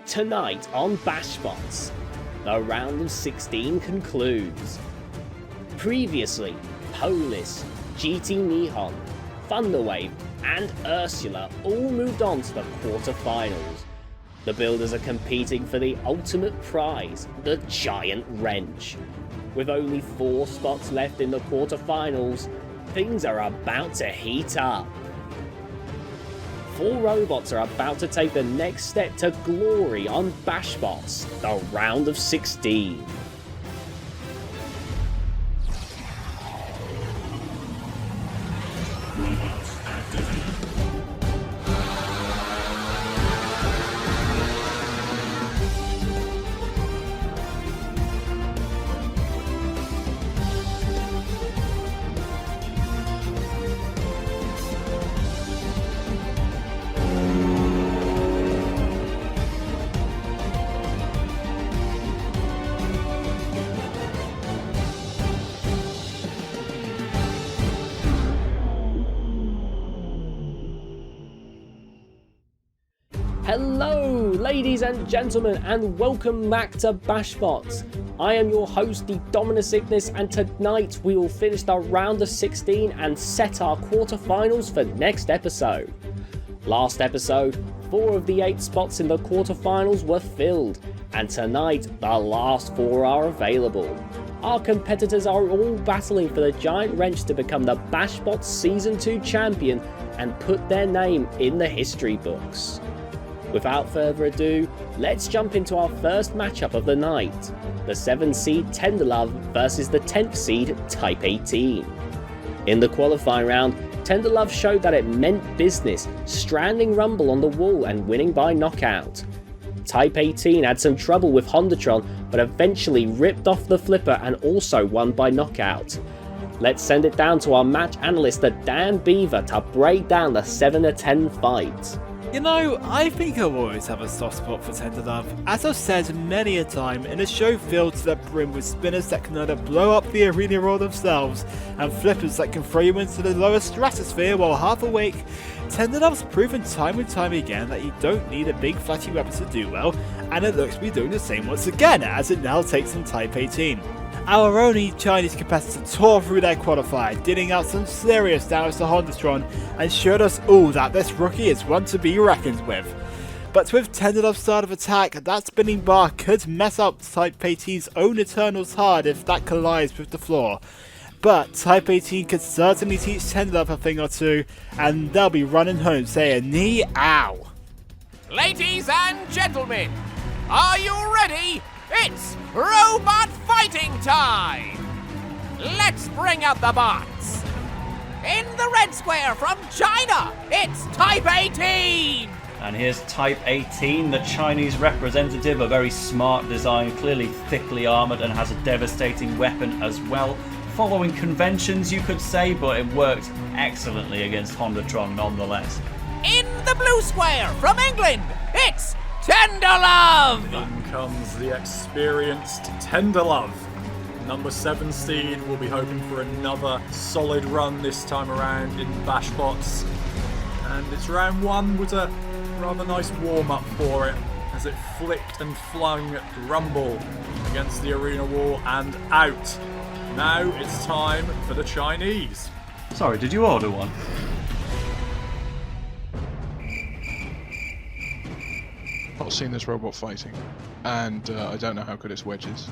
Tonight on BashBots, the round of 16 concludes. Previously, Polis, GT Nihon, Thunderwave and Ursula all moved on to the quarterfinals. The builders are competing for the ultimate prize, the Giant Wrench. With only 4 spots left in the quarterfinals, things are about to heat up. 4 robots are about to take the next step to glory on BashBots, the round of 16. Hello ladies and gentlemen and welcome back to BashBots. I am your host, the Dominus Ignis, and tonight we will finish the round of 16 and set our quarterfinals for next episode. Last episode, 4 of the 8 spots in the quarterfinals were filled, and tonight the last 4 are available. Our competitors are all battling for the Giant Wrench to become the BashBots Season 2 champion and put their name in the history books. Without further ado, let's jump into our first matchup of the night, the 7th seed Tenderlove versus the 10th seed Type 18. In the qualifying round, Tenderlove showed that it meant business, stranding Rumble on the wall and winning by knockout. Type 18 had some trouble with Hondatron, but eventually ripped off the flipper and also won by knockout. Let's send it down to our match analyst, the Dan Beaver, to break down the 7-10 fight. You know, I think I'll always have a soft spot for Tenderlove. As I've said many a time, in a show filled to the brim with spinners that can either blow up the arena all themselves and flippers that can throw you into the lower stratosphere while half awake, Tenderlove's proven time and time again that you don't need a big flashy weapon to do well, and it looks to be doing the same once again as it now takes on Type 18. Our only Chinese competitor tore through their qualifier, dealing out some serious damage to Hondatron and showed us all that this rookie is one to be reckoned with. But with Tenderlove's start of attack, that spinning bar could mess up Type 18's own Eternal's hard if that collides with the floor. But Type 18 could certainly teach Tenderlove a thing or two, and they'll be running home saying "Nee-ow." Ladies and gentlemen, are you ready? It's robot fighting time! Let's bring out the bots! In the red square from China, it's Type 18! And here's Type 18, the Chinese representative, a very smart design, clearly thickly armoured and has a devastating weapon as well. Following conventions, you could say, but it worked excellently against Hondatron nonetheless. In the blue square from England, it's Tenderlove! In comes the experienced Tenderlove. Number 7 seed will be hoping for another solid run this time around in BashBots. And its round 1 was a rather nice warm-up for it as it flicked and flung Rumble against the arena wall and out. Now it's time for the Chinese. Sorry, did you order one? Not seen this robot fighting, and I don't know how good its wedge is.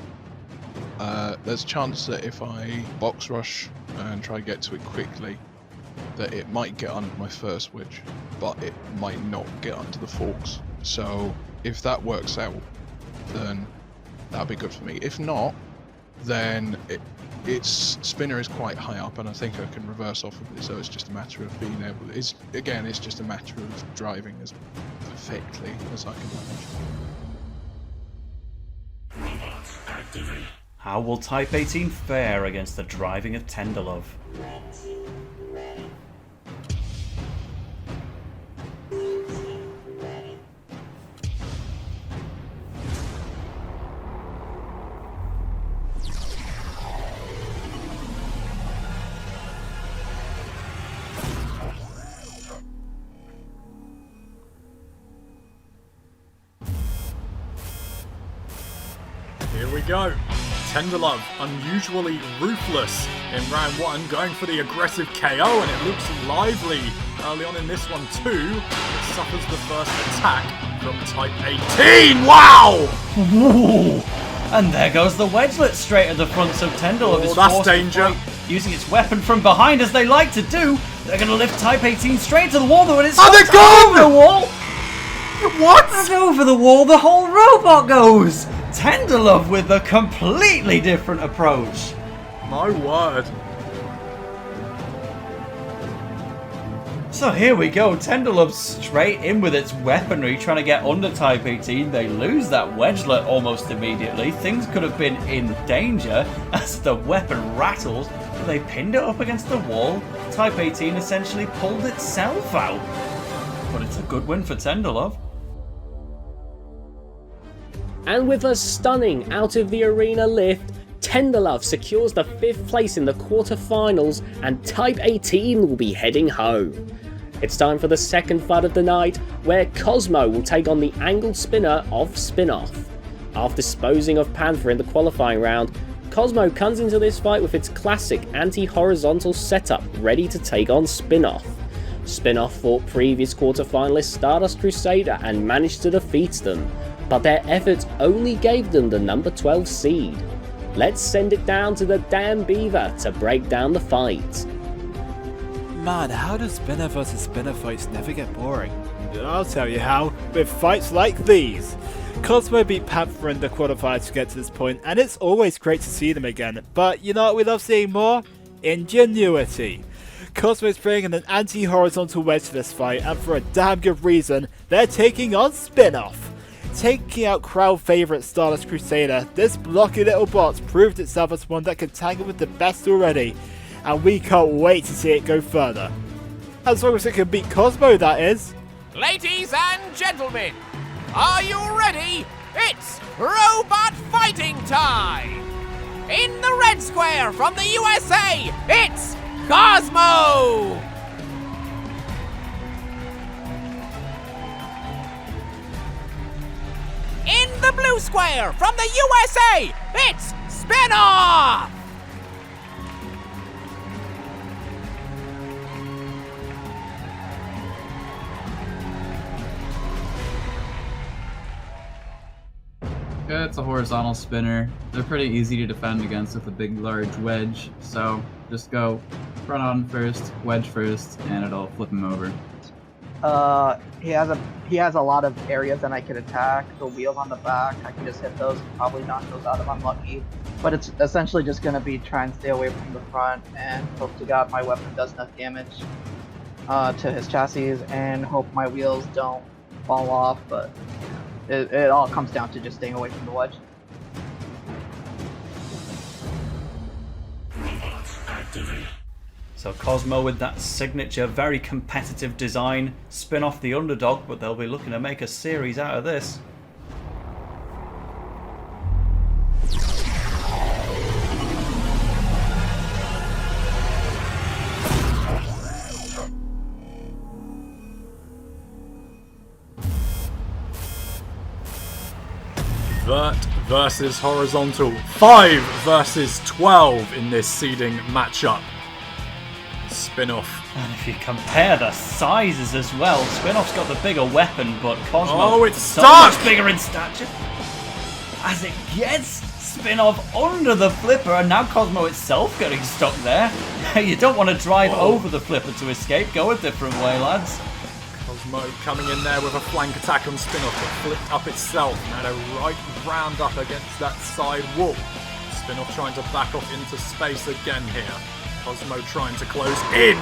There's a chance that if I box rush and try to get to it quickly, that it might get under my first wedge, but it might not get under the forks. So if that works out, then that'll be good for me. If not, then its spinner is quite high up, and I think I can reverse off of it. So it's just a matter of being able. It's just a matter of driving as perfectly as I can manage. How will Type 18 fare against the driving of Tenderlove? Here we go. Tenderlove, unusually ruthless in round 1, going for the aggressive KO, and it looks lively early on in this one too. It suffers the first attack from type 18. Wow! Ooh. And there goes the wedgelet straight at the front, so Tenderlove is that's forced to danger. fight, using its weapon from behind as they like to do. They're going to lift type 18 straight to the wall though, and it's they're gone! over the wall. What? And over the wall the whole robot goes. Tenderlove with a completely different approach. My word. So here we go, Tenderlove straight in with its weaponry, trying to get under Type 18. They lose that wedgelet almost immediately. Things could have been in danger as the weapon rattles, but they pinned it up against the wall. Type 18 essentially pulled itself out. But it's a good win for Tenderlove. And with a stunning out of the arena lift, Tenderlove secures the 5th place in the quarterfinals, and Type 18 will be heading home. It's time for the second fight of the night, where Cosmo will take on the angled spinner of Spinoff. After disposing of Panther in the qualifying round, Cosmo comes into this fight with its classic anti-horizontal setup ready to take on Spinoff. Spinoff fought previous quarterfinalist Stardust Crusader and managed to defeat them, but their efforts only gave them the number 12 seed. Let's send it down to the damn beaver to break down the fight. Man, how do spinner versus spinner fights never get boring? I'll tell you how, with fights like these. Cosmo beat Panther in the quarterfinals to get to this point, and it's always great to see them again. But you know what we love seeing more? Ingenuity. Cosmo's bringing an anti-horizontal wedge to this fight, and for a damn good reason, they're taking on Spinoff. Taking out crowd favourite Stardust Crusader, this blocky little bot proved itself as one that can tangle with the best already, and we can't wait to see it go further. As long as it can beat Cosmo, that is. Ladies and gentlemen, are you ready? It's robot fighting time! In the red square from the USA, it's Cosmo! In the blue square from the USA, it's Spinoff! Yeah, it's a horizontal spinner. They're pretty easy to defend against with a big, large wedge. So just go front on first, wedge first, and it'll flip him over. He has a lot of areas that I could attack. The wheels on the back, I can just hit those, probably knock those out if I'm lucky. But it's essentially just gonna be try and stay away from the front and hope to God my weapon does enough damage to his chassis, and hope my wheels don't fall off. But it all comes down to just staying away from the wedge. So Cosmo with that signature, very competitive design. Spinoff the underdog, but they'll be looking to make a series out of this. Vert versus horizontal. 5 versus 12 in this seeding matchup. Spinoff. And if you compare the sizes as well, Spinoff's got the bigger weapon, but Cosmo it's so stuck! much bigger in stature. As it gets Spinoff under the flipper, and now Cosmo itself getting stuck there. You don't want to drive over the flipper to escape. Go a different way, lads. Cosmo coming in there with a flank attack on Spinoff, but flipped up itself and had a right round up against that side wall. Spinoff trying to back off into space again here. Cosmo trying to close in,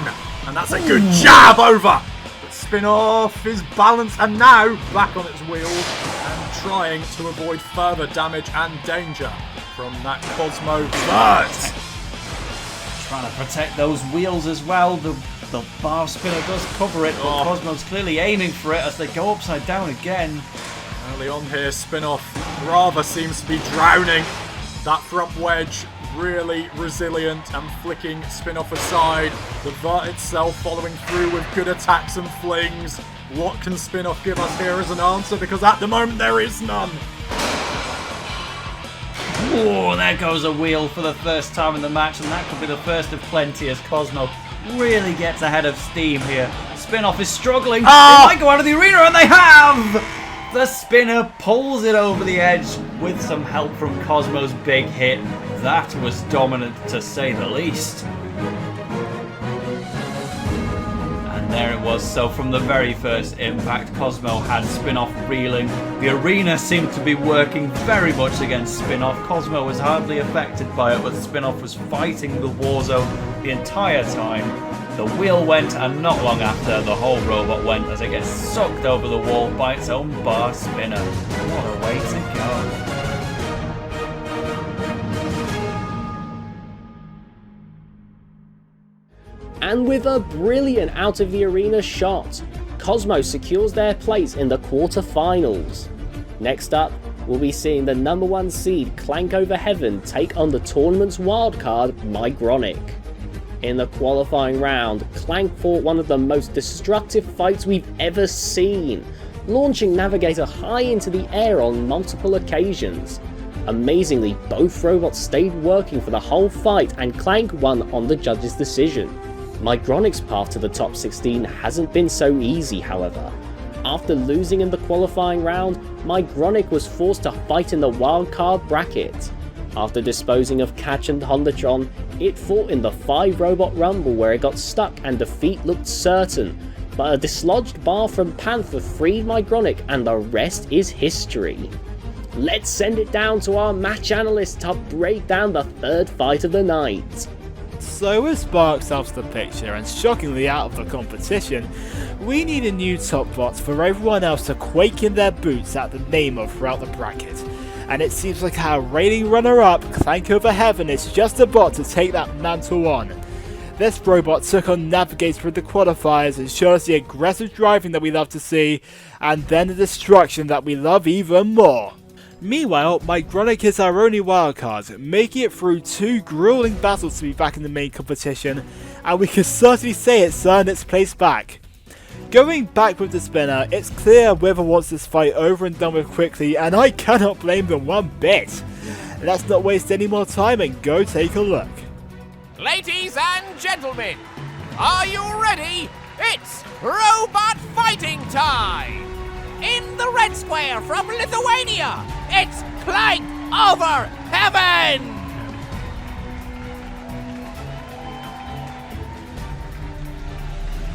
and that's a good jab over. But Spinoff is balanced and now back on its wheels and trying to avoid further damage and danger from that Cosmo Vert. Trying to protect those wheels as well. The bar spinner does cover it, but Cosmo's clearly aiming for it as they go upside down again. Early on here, Spinoff rather seems to be drowning. That front wedge really resilient and flicking Spinoff aside. The Vert itself following through with good attacks and flings. What can Spinoff give us here as an answer? Because at the moment there is none. Oh, there goes a wheel for the first time in the match, and that could be the first of plenty as Cosmo really gets ahead of steam here. Spinoff is struggling. They might go out of the arena, and they have! The spinner pulls it over the edge with some help from Cosmo's big hit. That was dominant, to say the least. And there it was. So from the very first impact, Cosmo had Spinoff reeling. The arena seemed to be working very much against Spinoff. Cosmo was hardly affected by it, but Spinoff was fighting the war zone the entire time. The wheel went, and not long after, the whole robot went as it gets sucked over the wall by its own bar spinner. What a way to go. And with a brilliant out of the arena shot, Cosmo secures their place in the quarterfinals. Next up, we'll be seeing the number 1 seed Clank Over Heaven take on the tournament's wildcard Micronic. In the qualifying round, Clank fought one of the most destructive fights we've ever seen, launching Navigator high into the air on multiple occasions. Amazingly, both robots stayed working for the whole fight, and Clank won on the judge's decision. Micronic's path to the top 16 hasn't been so easy, however. After losing in the qualifying round, Micronic was forced to fight in the wildcard bracket. After disposing of Catch and Hondatron, it fought in the 5-robot rumble where it got stuck and defeat looked certain, but a dislodged bar from Panther freed Micronic, and the rest is history. Let's send it down to our match analyst to break down the third fight of the night. So with Sparks out of the picture and shockingly out of the competition, we need a new top bot for everyone else to quake in their boots at the name of throughout the bracket. And it seems like our reigning runner-up, Clank Over Heaven, is just about to take that mantle on. This robot took on Navigator through the qualifiers and showed us the aggressive driving that we love to see, and then the destruction that we love even more. Meanwhile, Micronic is our only wildcard, making it through 2 grueling battles to be back in the main competition, and we can certainly say it's earned its place back. Going back with the spinner, it's clear Wither wants this fight over and done with quickly, and I cannot blame them one bit. Let's not waste any more time and go take a look. Ladies and gentlemen, are you ready? It's robot fighting time! In the red square from Lithuania, it's Clank Over Heaven!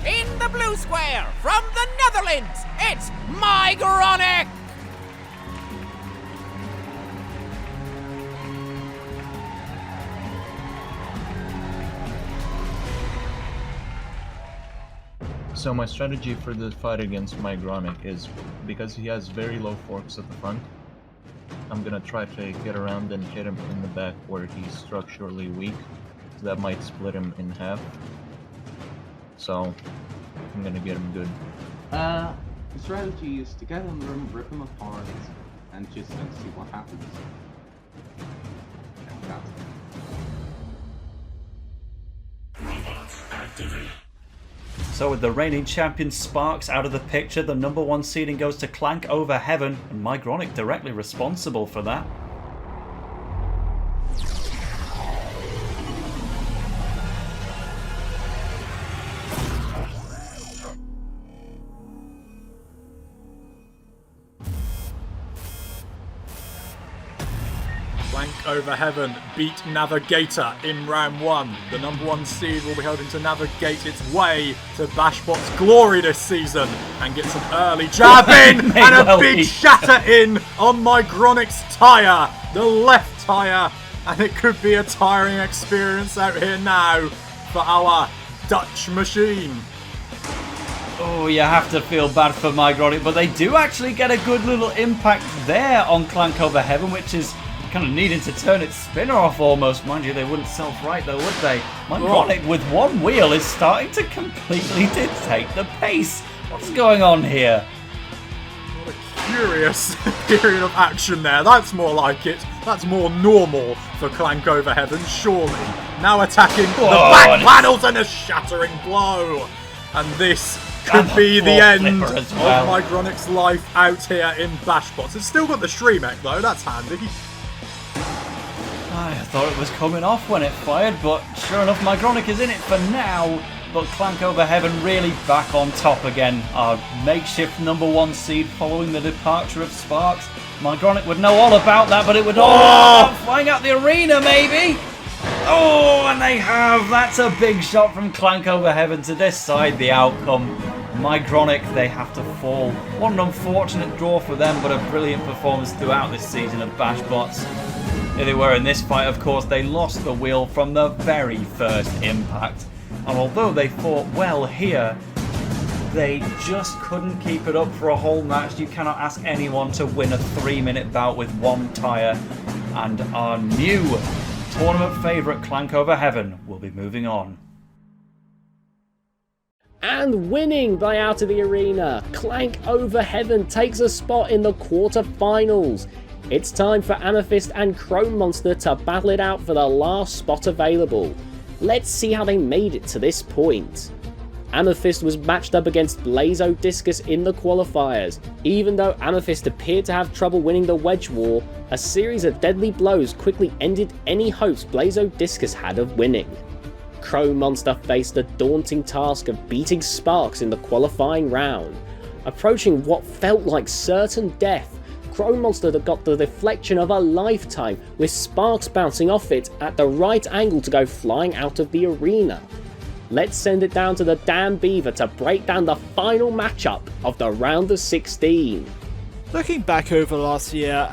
In the blue square from the Netherlands, it's Micronic! So my strategy for the fight against Micronic is, because he has very low forks at the front, I'm gonna try to get around and hit him in the back where he's structurally weak. So that might split him in half. So I'm gonna get him good. The strategy is to get in the room, rip him apart, and just see what happens. So with the reigning champion Sparks out of the picture, the number 1 seeding goes to Clank Over Heaven, and Micronic directly responsible for that. Clank Over Heaven beat Navigator in round 1. The number 1 seed will be hoping to navigate its way to BashBots' glory this season and get some early jab in and a big shatter in on Micronic's tyre, the left tyre, and it could be a tiring experience out here now for our Dutch machine. Oh, you have to feel bad for Micronic, but they do actually get a good little impact there on Clank Over Heaven, which is kind of needing to turn its spinner off almost. Mind you, they wouldn't self-right though, would they? Micronic with 1 wheel is starting to completely dictate the pace. What's going on here? What a curious period of action there. That's more like it. That's more normal for Clank Over Heaven, surely. Now attacking the back panels and a shattering blow. And this could be the end of Micronic's life out here in BashBots. It's still got the Stream Deck though, that's handy. I thought it was coming off when it fired, but sure enough, Micronic is in it for now. But Clank over Heaven really back on top again. Our makeshift #1 seed following the departure of Sparks. Micronic would know all about that, but it would all about flying out the arena, maybe. Oh, and they have. That's a big shot from Clank over Heaven to decide the outcome. Micronic, they have to fall. What an unfortunate draw for them, but a brilliant performance throughout this season of BashBots. Here they were in this fight, of course. They lost the wheel from the very first impact. And although they fought well here, they just couldn't keep it up for a whole match. You cannot ask anyone to win a 3-minute bout with one tyre. And our new tournament favourite, Clank over Heaven, will be moving on. And winning by out of the arena, Clank over Heaven takes a spot in the quarter-finals. It's time for Amethyst and Chrome Monster to battle it out for the last spot available. Let's see how they made it to this point. Amethyst was matched up against Blazo Discus in the qualifiers. Even though Amethyst appeared to have trouble winning the wedge war, a series of deadly blows quickly ended any hopes Blazo Discus had of winning. Chrome Monster faced the daunting task of beating Sparks in the qualifying round. Approaching what felt like certain death, Chrome Monster got the deflection of a lifetime, with Sparks bouncing off it at the right angle to go flying out of the arena. Let's send it down to the damn Beaver to break down the final matchup of the round of 16. Looking back over last year,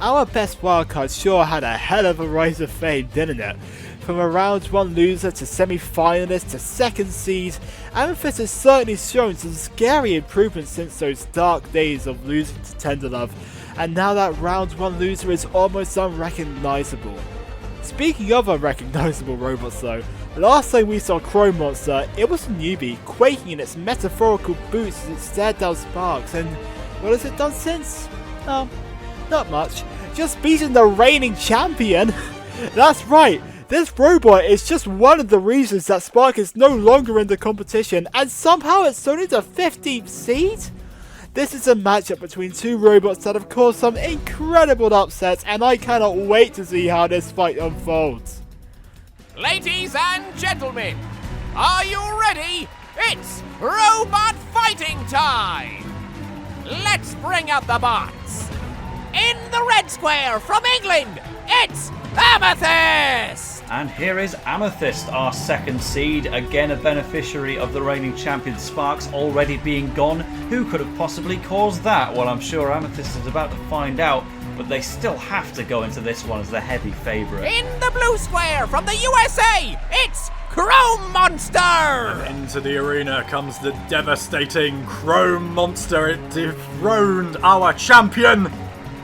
our best wildcard sure had a hell of a rise of fame, didn't it? From a round 1 loser to semi-finalist to second seed, Amethyst has certainly shown some scary improvements since those dark days of losing to Tenderlove, and now that round 1 loser is almost unrecognisable. Speaking of unrecognisable robots though, last time we saw Chrome Monster, it was a newbie quaking in its metaphorical boots as it stared down Sparks, and what has it done since? Not much, just beating the reigning champion. That's right, this robot is just one of the reasons that Spark is no longer in the competition, and somehow it's only the 15th seed? This is a matchup between two robots that have caused some incredible upsets, and I cannot wait to see how this fight unfolds. Ladies and gentlemen, are you ready? It's robot fighting time! Let's bring out the bots. In the red square from England, it's Amethyst! And here is Amethyst, our second seed, again a beneficiary of the reigning champion Sparks already being gone. Who could have possibly caused that? Well, I'm sure Amethyst is about to find out, but they still have to go into this one as the heavy favourite. In the blue square from the USA, it's Chrome Monster! And into the arena comes the devastating Chrome Monster. It dethroned our champion,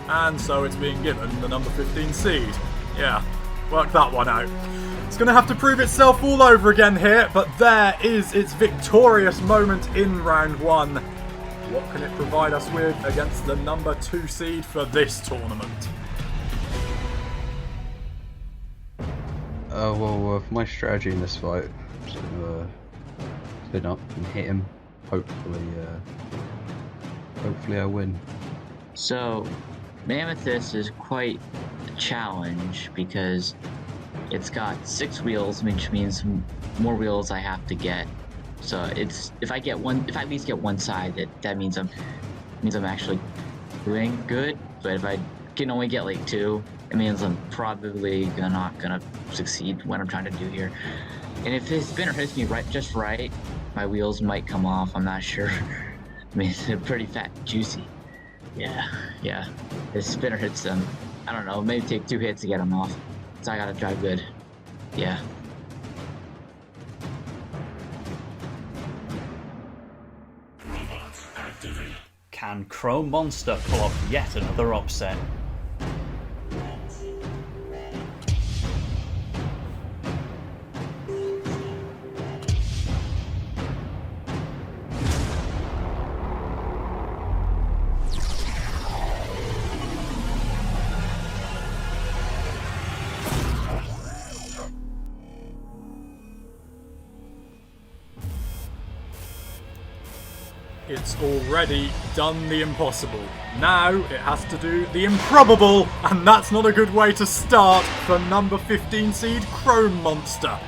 and so it's being given the number 15 seed. Yeah, work that one out. It's going to have to prove itself all over again here, but there is its victorious moment in round 1. What can it provide us with against the number 2 seed for this tournament? For my strategy in this fight, I'm just going to spin up and hit him. Hopefully I win. So, Amethyst is quite a challenge because it's got 6 wheels, which means more wheels I have to get. So if I at least get one side, that means I'm actually doing good. But if I can only get like 2, it means I'm probably not gonna succeed what I'm trying to do here. And if his spinner hits me just right, my wheels might come off. I'm not sure. I mean, they're pretty fat and juicy. Yeah. His spinner hits them. I don't know, maybe take 2 hits to get them off. So I gotta drive good. Yeah. Can Chrome Monster pull off yet another upset? It It's already done the impossible. Now it has to do the improbable, and that's not a good way to start for number 15 seed Chrome Monster.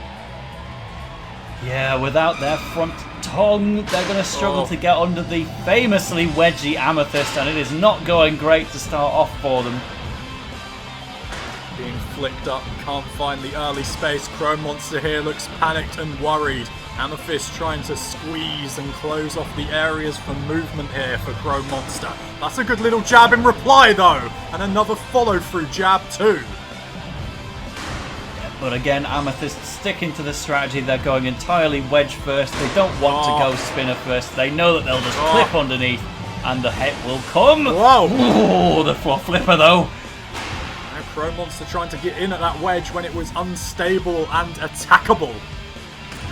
Yeah, without their front tongue, they're going to struggle to get under the famously wedgy Amethyst, and it is not going great to start off for them. Being flicked up, can't find the early space. Chrome Monster here looks panicked and worried. Amethyst trying to squeeze and close off the areas for movement here for Chrome Monster. That's a good little jab in reply though, and another follow through jab too. But again, Amethyst sticking to the strategy. They're going entirely wedge first. They don't want to go spinner first. They know that they'll just clip underneath and the hit will come. Whoa! Ooh, the flipper though. Now Chrome Monster trying to get in at that wedge when it was unstable and attackable.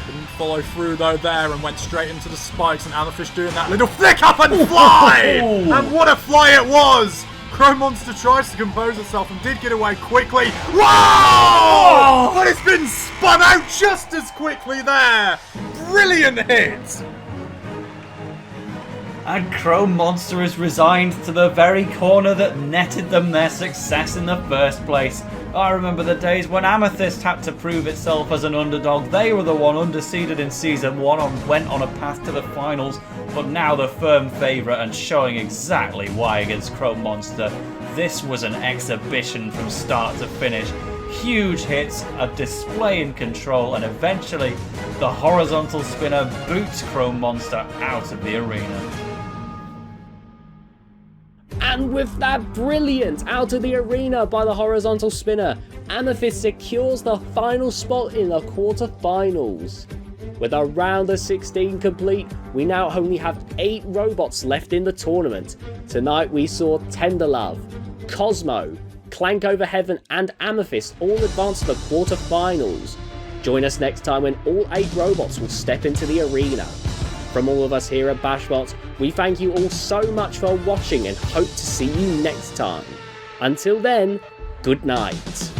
Didn't follow through though there and went straight into the spikes, and Amethyst doing that little flick up and fly! And what a fly it was! Chrome Monster tries to compose herself and did get away quickly. Whoa! But it's been spun out just as quickly there. Brilliant hit! And Chrome Monster is resigned to the very corner that netted them their success in the first place. I remember the days when Amethyst had to prove itself as an underdog. They were the one underseeded in Season 1 and went on a path to the finals, but now the firm favourite and showing exactly why against Chrome Monster. This was an exhibition from start to finish. Huge hits, a display in control, and eventually the horizontal spinner boots Chrome Monster out of the arena. And with that brilliant out of the arena by the horizontal spinner, Amethyst secures the final spot in the quarterfinals. With our round of 16 complete, we now only have 8 robots left in the tournament. Tonight we saw Tenderlove, Cosmo, Clank Over Heaven and Amethyst all advance to the quarterfinals. Join us next time when all 8 robots will step into the arena. From all of us here at BashBots, we thank you all so much for watching and hope to see you next time. Until then, good night.